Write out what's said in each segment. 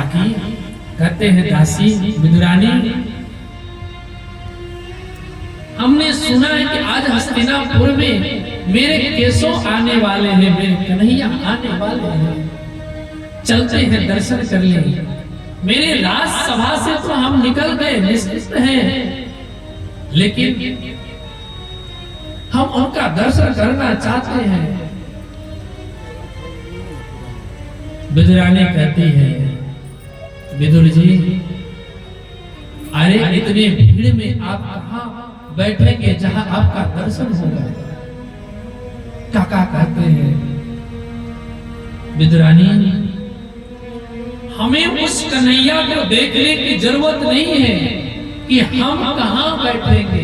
काकी कहते हैं दासी विदुरानी, हमने सुना है कि आज हस्तिनापुर में मेरे केशव आने वाले हैं, मेरे कन्हैया आने वाले हैं, चलते हैं दर्शन कर ले। मेरे राजसभा से तो हम निकल गए, निश्चित हैं, लेकिन हम उनका दर्शन करना चाहते हैं। विदुरानी कहती है, विदुर जी, अरे इतने भीड़ में आप कहां बैठेंगे जहां आपका दर्शन होगा। काका कहते हैं, विदुरानी, हमें उस कन्हैया को देखने की जरूरत नहीं है कि हम कहां बैठेंगे।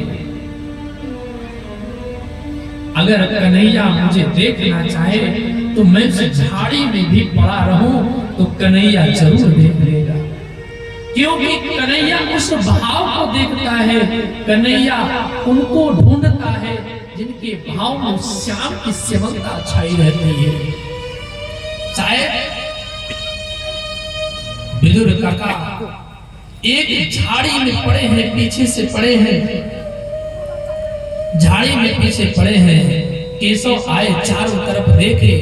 अगर कन्हैया मुझे देखना चाहे तो मैं उस झाड़ी में भी पड़ा रहूं तो कन्हैया जरूर देख लेगा, क्योंकि कन्हैया उस भाव को देखता है, कन्हैया उनको ढूंढता है जिनके भाव में श्याम की श्यामलता छाई रहती है। शायद विदुर काका एक झाड़ी में पड़े हैं, पीछे से पड़े हैं, झाड़ी में पीछे पड़े हैं। केशव आए, चारों तरफ देखे,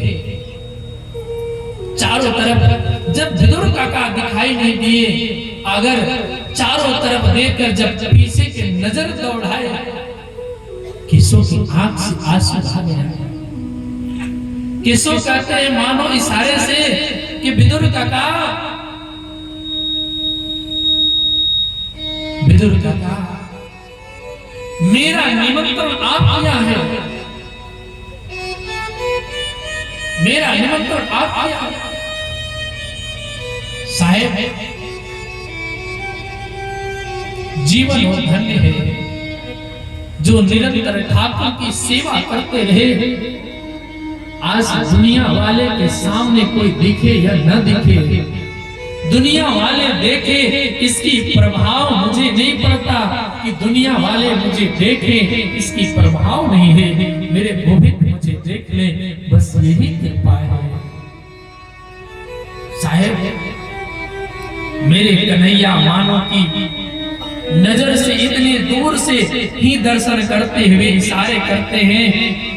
चारों तरफ जब विदुर काका दिखाई नहीं दिए, अगर चारों तरफ देखकर जब पीछे के नजर दौड़ाए, केशव की आंख से आंसू आ गया। केशव कहते हैं मानो इशारे से कि विदुर काका, विदुर काका, मेरा निमंत्रण आप किया है, मेरा निमंत्रण आप किया है। साहेब, जीवन और धन्य है जो निरंतर ठाकुर की सेवा करते रहे। आज दुनिया वाले के सामने कोई दिखे या न दिखे, दुनिया वाले देखे इसकी प्रभाव मुझे नहीं पड़ता, कि दुनिया वाले मुझे देखे इसकी प्रभाव नहीं है, मेरे गोविंद मुझे देख ले, बस यही कृपा है। साहेब, मेरे कन्हैया मानो की नजर से इतने दूर से ही दर्शन करते हुए इशारे करते हैं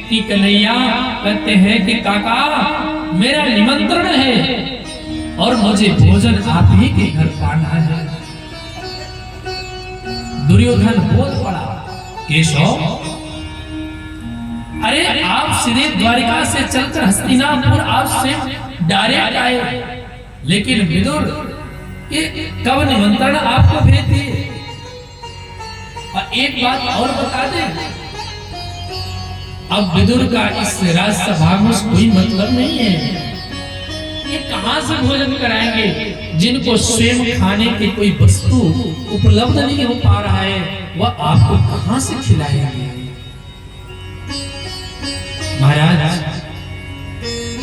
कि कन्हैया कहते हैं कि काका, मेरा निमंत्रण है और मुझे भोजन आप ही के घर पाना है। दुर्योधन बोल पड़ा, केशव, अरे आप सीधे द्वारिका से चलकर हस्तिनापुर आप स्वयं डायरेक्ट आए, लेकिन विदुर ये कब निमंत्रण आपको भेज दिए। और एक बात और बता दे, अब विदुर का इस राजसभा में कोई मतलब नहीं है। ये कहां से भोजन कराएंगे जिनको स्वयं खाने की कोई वस्तु उपलब्ध नहीं हो पा रहा है, वह आपको कहां से खिलाएंगे। महाराज,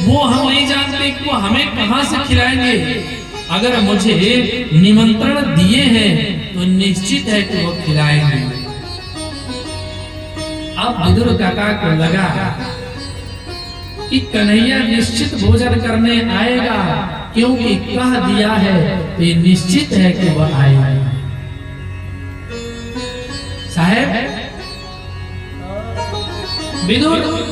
वो हम नहीं जानते कि वो हमें कहां से खिलाएंगे। अगर मुझे निमंत्रण दिए हैं तो निश्चित है कि वो खिलाएंगे। अब विदुर काका को लगा कि कन्हैया निश्चित भोजन करने आएगा, क्योंकि कह दिया है तो ये निश्चित है कि वह आएगा। साहेब, विदुर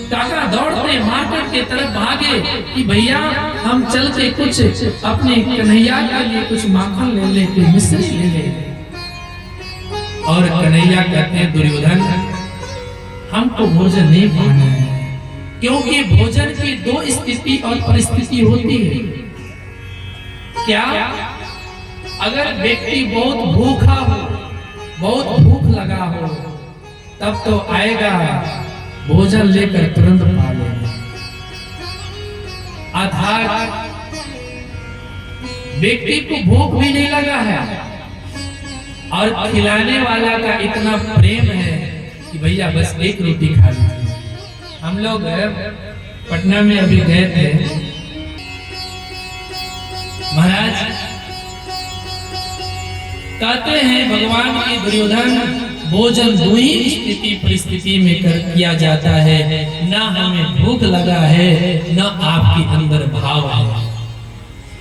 काका दौड़ते मार्केट की तरफ भागे कि भैया हम चल के कुछ अपने कन्हैया के लिए कुछ माखन ले ले, कुछ मिश्री ले ले। और कन्हैया कहते हैं, दुर्योधन, हमको भोजन नहीं पाना है, क्योंकि भोजन की दो स्थिति और परिस्थिति होती है। क्या? अगर व्यक्ति बहुत भूखा हो, बहुत भूख लगा हो, तब तो आएगा, भोजन लेकर तुरंत पा लेगा। अर्थात व्यक्ति को भूख भी नहीं लगा है और खिलाने वाला का इतना प्रेम है कि भैया बस एक रोटी खा लीजिए। हम लोग पटना में अभी गए थे, महाराज कहते हैं भगवान की दुर्योधन भोजन दो ही स्थिति परिस्थिति में किया जाता है, ना हमें भूख लगा है, ना आपके अंदर भाव है।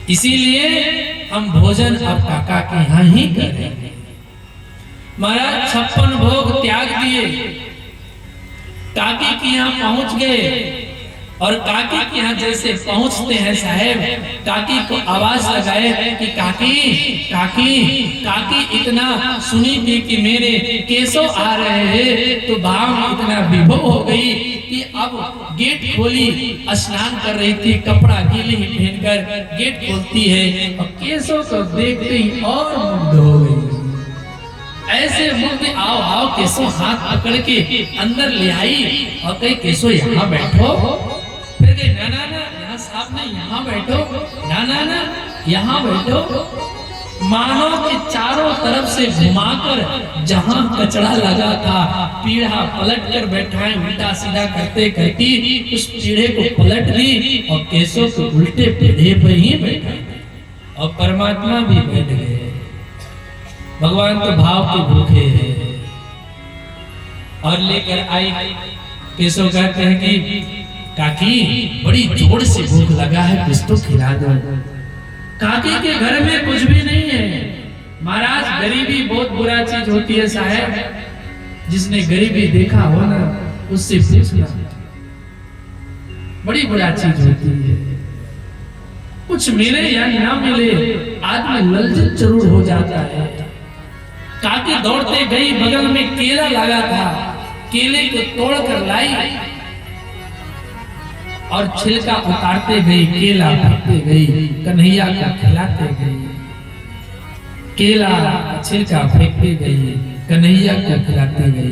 इसीलिए हम भोजन अब काका के यहाँ ही करेंगे। महाराज 56 भोग त्याग दिए, काकी के यहाँ पहुंच गए और काकी के यहाँ जैसे पहुंचते हैं साहेब, काकी को आवाज लगाए कि काकी काकी काकी इतना सुनी थी कि मेरे केसो आ रहे हैं तो भाव इतना विभोर हो गई कि अब गेट खोली, स्नान कर रही थी, कपड़ा गीली पहनकर गेट खोलती है और केसों को देखते ही और मुग्ध हो गई। ऐसे मुग्ध आओ आओ केसो हाथ पकड़ के अंदर ले आई और कही केसो यहाँ बैठो। फिर कही ना ना ना यहाँ साहब नहीं, यहाँ बैठो, ना ना ना यहाँ बैठो। मानो कि चारों तरफ से घुमाकर जहां कचरा लगा था पीढ़ा पलट कर बैठाए, उल्टा सीधा करते करती उस पीढ़े को पलट दी और केसों को उल्टे पीढ़े पर ही बैठा और परमात्मा भी बैठ गए। भगवान तो भाव के भूखे हैं और लेकर आई। केसो कहते हैं कि काकी बड़ी जोर से भूख लगा है, कुछ तो खिला दो। काकी के घर में कुछ भी नहीं है। महाराज गरीबी बहुत बुरा चीज होती है साहब, जिसने गरीबी देखा हो ना उससे पूछना, बड़ी बुरा चीज होती है। कुछ मिले या ना मिले आदमी ललचत जरूर हो जाता है। काकी दौड़ते गई, बगल में केला लगा था, केले को तोड़कर लाई और छिलका उतारते गई, केला फेंकते गई, कन्हैया को खिलाते गई। केला छिलका फेंकते गई, कन्हैया को खिलाते गई।